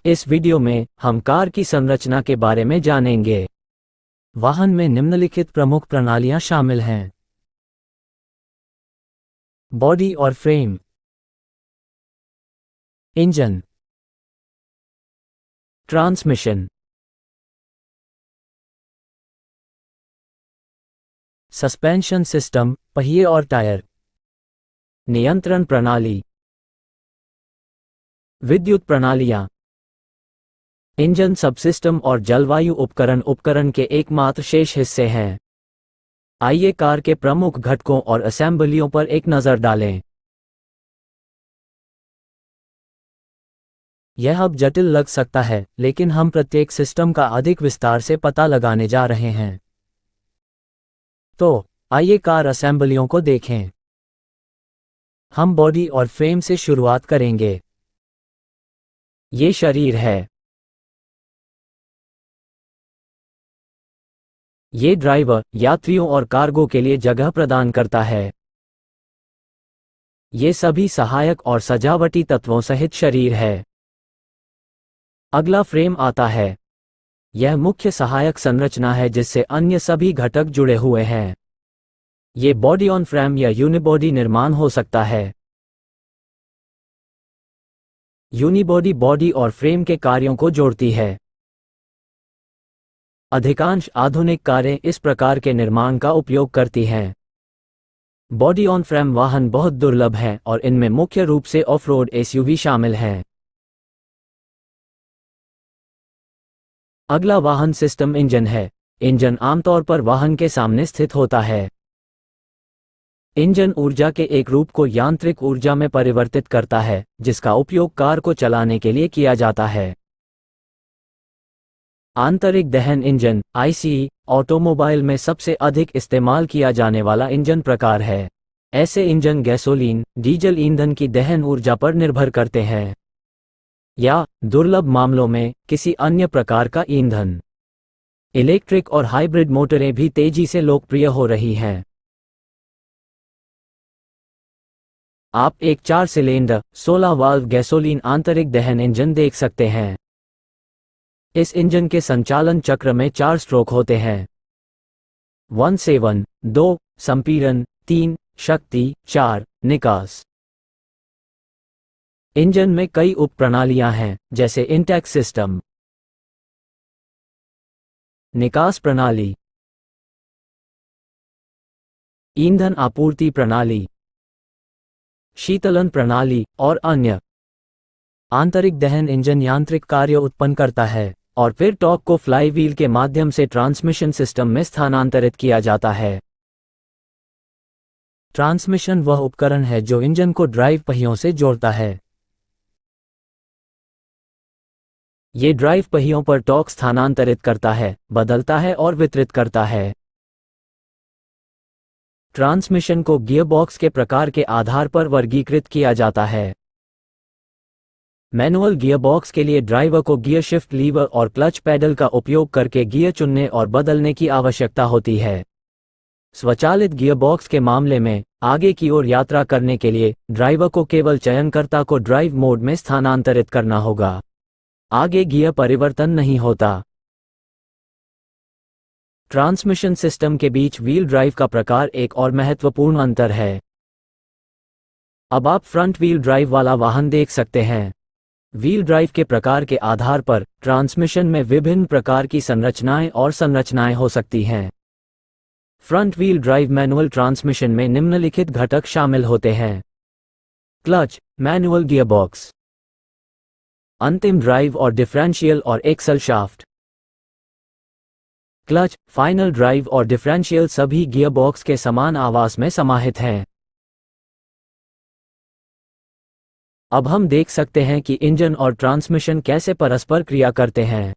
इस वीडियो में हम कार की संरचना के बारे में जानेंगे। वाहन में निम्नलिखित प्रमुख प्रणालियां शामिल हैं। बॉडी और frame, engine, transmission, suspension system, पहिए और टायर, नियंत्रण प्रणाली, विद्युत प्रणालियां, इंजन सबसिस्टम और जलवायु उपकरण के एकमात्र शेष हिस्से हैं। आइए कार के प्रमुख घटकों और असेंबलियों पर एक नज़र डालें। यह अब जटिल लग सकता है, लेकिन हम प्रत्येक सिस्टम का अधिक विस्तार से पता लगाने जा रहे हैं। तो आइए कार असेंबलियों को देखें। हम बॉडी और फ्रेम से शुरुआत करेंगे। ये शरीर है। ये ड्राइवर, यात्रियों और कार्गो के लिए जगह प्रदान करता है। ये सभी सहायक और सजावटी तत्वों सहित शरीर है। अगला फ्रेम आता है। यह मुख्य सहायक संरचना है जिससे अन्य सभी घटक जुड़े हुए हैं। ये बॉडी ऑन फ्रेम या यूनिबॉडी निर्माण हो सकता है। यूनिबॉडी बॉडी और फ्रेम के कार्यों को जोड़ती है। अधिकांश आधुनिक कारें इस प्रकार के निर्माण का उपयोग करती हैं। बॉडी ऑन फ्रेम वाहन बहुत दुर्लभ हैं और इनमें मुख्य रूप से ऑफ-रोड एसयूवी शामिल हैं। अगला वाहन सिस्टम इंजन है। इंजन आमतौर पर वाहन के सामने स्थित होता है। इंजन ऊर्जा के एक रूप को यांत्रिक ऊर्जा में परिवर्तित करता है, जिसका उपयोग कार को चलाने के लिए किया जाता है। आंतरिक दहन इंजन (आईसीई) ऑटोमोबाइल में सबसे अधिक इस्तेमाल किया जाने वाला इंजन प्रकार है। ऐसे इंजन गैसोलीन, डीजल ईंधन की दहन ऊर्जा पर निर्भर करते हैं, या दुर्लभ मामलों में किसी अन्य प्रकार का ईंधन। इलेक्ट्रिक और हाइब्रिड मोटरें भी तेजी से लोकप्रिय हो रही हैं। आप एक 4 सिलेंडर 16 वाल्व गैसोलीन आंतरिक दहन इंजन देख सकते हैं। इस इंजन के संचालन चक्र में 4 स्ट्रोक होते हैं। 1-7, 2 संपीड़न, 3 शक्ति, 4 निकास। इंजन में कई उप प्रणालियां हैं, जैसे इंटेक सिस्टम, निकास प्रणाली, ईंधन आपूर्ति प्रणाली, शीतलन प्रणाली और अन्य। आंतरिक दहन इंजन यांत्रिक कार्य उत्पन्न करता है और फिर टॉर्क को फ्लाईव्हील के माध्यम से ट्रांसमिशन सिस्टम में स्थानांतरित किया जाता है। ट्रांसमिशन वह उपकरण है जो इंजन को ड्राइव पहियों से जोड़ता है। ये ड्राइव पहियों पर टॉर्क स्थानांतरित करता है, बदलता है और वितरित करता है। ट्रांसमिशन को गियरबॉक्स के प्रकार के आधार पर वर्गीकृत किया जाता है। मैनुअल गियरबॉक्स के लिए ड्राइवर को गियर शिफ्ट लीवर और क्लच पैडल का उपयोग करके गियर चुनने और बदलने की आवश्यकता होती है। स्वचालित गियरबॉक्स के मामले में आगे की ओर यात्रा करने के लिए ड्राइवर को केवल चयनकर्ता को ड्राइव मोड में स्थानांतरित करना होगा। आगे गियर परिवर्तन नहीं होता। ट्रांसमिशन सिस्टम के बीच व्हील ड्राइव का प्रकार एक और महत्वपूर्ण अंतर है। अब आप फ्रंट व्हील ड्राइव वाला वाहन देख सकते हैं। व्हील ड्राइव के प्रकार के आधार पर ट्रांसमिशन में विभिन्न प्रकार की संरचनाएं हो सकती हैं। Front wheel drive manual transmission में निम्नलिखित घटक शामिल होते हैं। क्लच, मैनुअल गियरबॉक्स, अंतिम ड्राइव और डिफरेंशियल और axle shaft. Clutch, final drive और डिफरेंशियल सभी गियरबॉक्स के समान आवास में समाहित हैं। अब हम देख सकते हैं कि इंजन और ट्रांसमिशन कैसे परस्पर क्रिया करते हैं।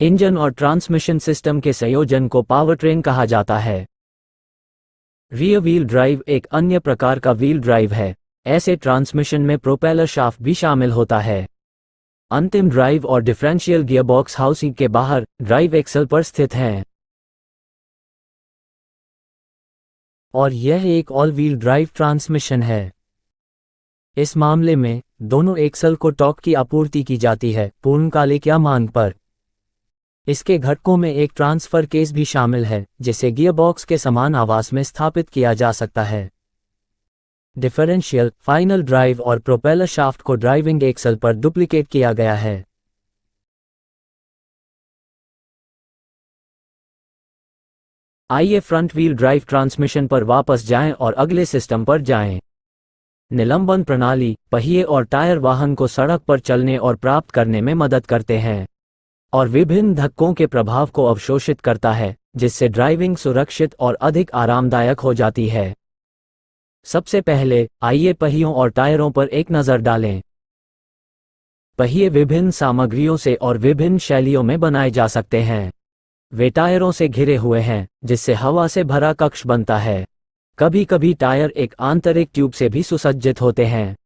इंजन और ट्रांसमिशन सिस्टम के संयोजन को पावरट्रेन कहा जाता है। रियर व्हील ड्राइव एक अन्य प्रकार का व्हील ड्राइव है। ऐसे ट्रांसमिशन में प्रोपेलर शाफ्ट भी शामिल होता है। अंतिम ड्राइव और डिफरेंशियल गियरबॉक्स हाउसिंग के बाहर ड्राइव एक्सल पर स्थित हैं। और यह एक ऑल व्हील ड्राइव ट्रांसमिशन है। इस मामले में दोनों एक्सल को टॉर्क की आपूर्ति की जाती है पूर्णकालिक या मांग पर। इसके घटकों में एक ट्रांसफर केस भी शामिल है जिसे गियरबॉक्स के समान आवास में स्थापित किया जा सकता है। डिफरेंशियल, फाइनल ड्राइव और प्रोपेलर शाफ्ट को ड्राइविंग एक्सल पर डुप्लीकेट किया गया है। आइए फ्रंट व्हील ड्राइव ट्रांसमिशन पर वापस जाएं और अगले सिस्टम पर जाएं। निलंबन प्रणाली पहिए और टायर वाहन को सड़क पर चलने और प्राप्त करने में मदद करते हैं और विभिन्न धक्कों के प्रभाव को अवशोषित करता है, जिससे ड्राइविंग सुरक्षित और अधिक आरामदायक हो जाती है। सबसे पहले आइए पहियों और टायरों पर एक नज़र डालें। पहिए विभिन्न सामग्रियों से और विभिन्न शैलियों में बनाए जा सकते हैं। वे टायरों से घिरे हुए हैं जिससे हवा से भरा कक्ष बनता है। कभी कभी टायर एक आंतरिक ट्यूब से भी सुसज्जित होते हैं।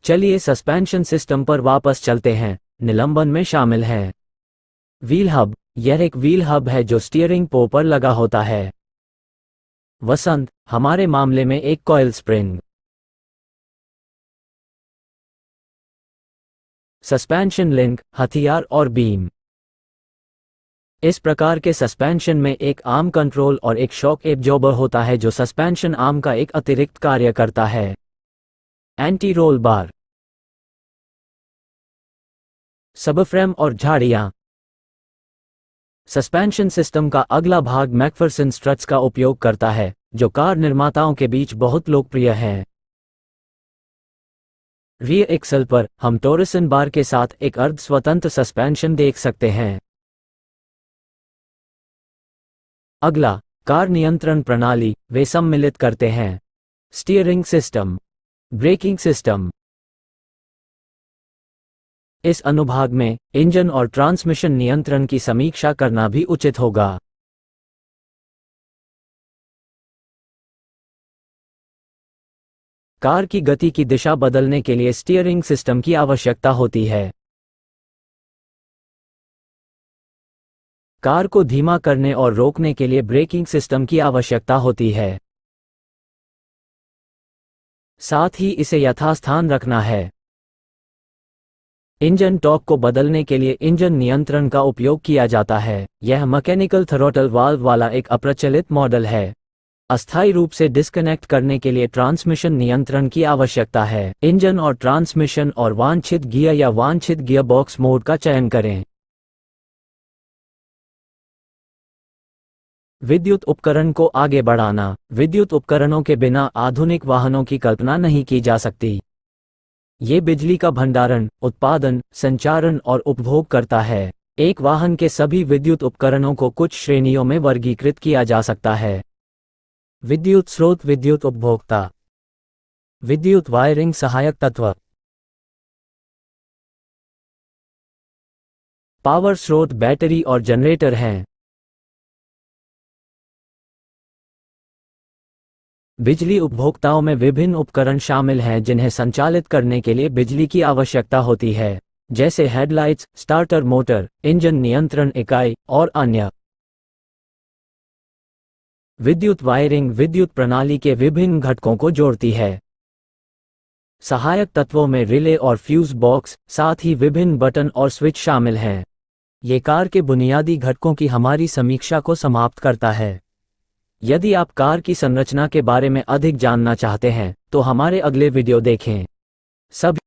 चलिए सस्पेंशन सिस्टम पर वापस चलते हैं। निलंबन में शामिल हैं व्हील हब। यह एक व्हील हब है जो स्टीयरिंग पो पर लगा होता है। वसंत, हमारे मामले में एक कॉइल स्प्रिंग। सस्पेंशन लिंक, हथियार और बीम। इस प्रकार के सस्पेंशन में एक आर्म कंट्रोल और एक शॉक एब्जॉर्बर होता है जो सस्पेंशन आर्म का एक अतिरिक्त कार्य करता है। एंटी रोल बार, सबफ्रेम और झाड़ियां। सस्पेंशन सिस्टम का अगला भाग मैकफरसन स्ट्रट्स का उपयोग करता है जो कार निर्माताओं के बीच बहुत लोकप्रिय हैं। रियर एक्सल पर हम टोरसन बार के साथ एक अर्ध स्वतंत्र सस्पेंशन देख सकते हैं। अगला, कार नियंत्रण प्रणाली। वे सम्मिलित करते हैं स्टीयरिंग सिस्टम, ब्रेकिंग सिस्टम। इस अनुभाग में इंजन और ट्रांसमिशन नियंत्रण की समीक्षा करना भी उचित होगा। कार की गति की दिशा बदलने के लिए स्टीयरिंग सिस्टम की आवश्यकता होती है। कार को धीमा करने और रोकने के लिए ब्रेकिंग सिस्टम की आवश्यकता होती है। साथ ही इसे यथास्थान रखना है। इंजन टॉर्क को बदलने के लिए इंजन नियंत्रण का उपयोग किया जाता है। यह मैकेनिकल थ्रॉटल वाल्व वाला एक अप्रचलित मॉडल है। अस्थायी रूप से डिस्कनेक्ट करने के लिए ट्रांसमिशन नियंत्रण की आवश्यकता है। इंजन और ट्रांसमिशन और वांछित गियर या वांछित गियरबॉक्स मोड का चयन करें। विद्युत उपकरण को आगे बढ़ाना। विद्युत उपकरणों के बिना आधुनिक वाहनों की कल्पना नहीं की जा सकती। ये बिजली का भंडारण, उत्पादन, संचारण और उपभोग करता है। एक वाहन के सभी विद्युत उपकरणों को कुछ श्रेणियों में वर्गीकृत किया जा सकता है। विद्युत स्रोत, विद्युत उपभोक्ता, विद्युत वायरिंग सहायक तत्व, पावर स्रोत बैटरी और जनरेटर हैं। बिजली उपभोक्ताओं में विभिन्न उपकरण शामिल हैं जिन्हें संचालित करने के लिए बिजली की आवश्यकता होती है, जैसे हेडलाइट्स, स्टार्टर मोटर, इंजन नियंत्रण इकाई और अन्य। विद्युत वायरिंग विद्युत प्रणाली के विभिन्न घटकों को जोड़ती है। सहायक तत्वों में रिले और फ्यूज बॉक्स, साथ ही विभिन्न बटन और स्विच शामिल हैं। ये कार के बुनियादी घटकों की हमारी समीक्षा को समाप्त करता है। यदि आप कार की संरचना के बारे में अधिक जानना चाहते हैं तो हमारे अगले वीडियो देखें। सभी